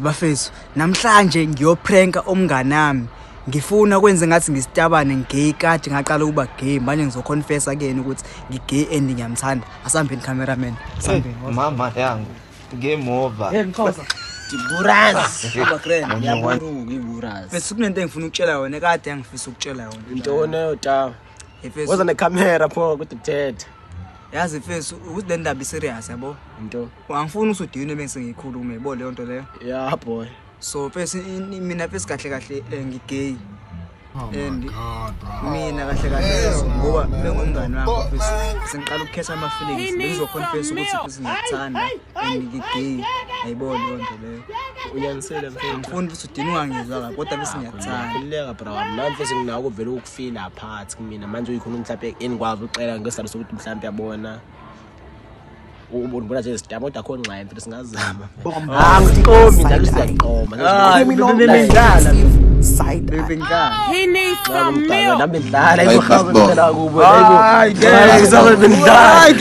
Bafethu, namhlanje ngiyopranka omnganami. Ngifuna ukwenza ngathi ngisitabane ngigay kade ngaqala ukuba gay manje ngizoconfessa again ukuthi ngigay and ngiyamthanda. Asambeni cameraman. Asambeni. Mama yangu. Game over. Ngikhoza. Diburaz. Bakrena. Yaburuka iburaz. Bese kunento engifuna ukutshela yona kade engifisa ukutshela yona. Intone yota. Efesu. Woza necamera pho kudethethe. Yazi Efesu ukuthi le ndaba serious yabo. Into. Angifuni usudini bese ngikhuluma yebo leyo nto leyo. Yeah boy. So Efesu mina Efesu kahle ngigay. And mina kahle ngoba bengumngane wakho Efesu sengiqala ukukhetha ama feelings bengizoconfess ukuthi ngikuthanda and ngigay ayibona leyo nto leyo. Uyanisela mfethu. Ngifuna ukuthi udini ungangizwa kabi kodwa bese ngiyakuthanda. Kuleka bro. Manje mfethu nginako vele ukufeel apart kumina manje uyikhona mhlawumbe engikwazi uxela ngesizathu sokuthi mhlawumbe yabona ubona nje isitamo kodwa khona nxa mfethu singazama. Ngicombi njalo siyaqoma. Bebengidlala. Bebengidlala. He needs some milk. Nami ngidlala Hayi, ibukhaba fuck, ngicela kubo. Hayi, Hayi, ngizaba ngidlala. Hayi,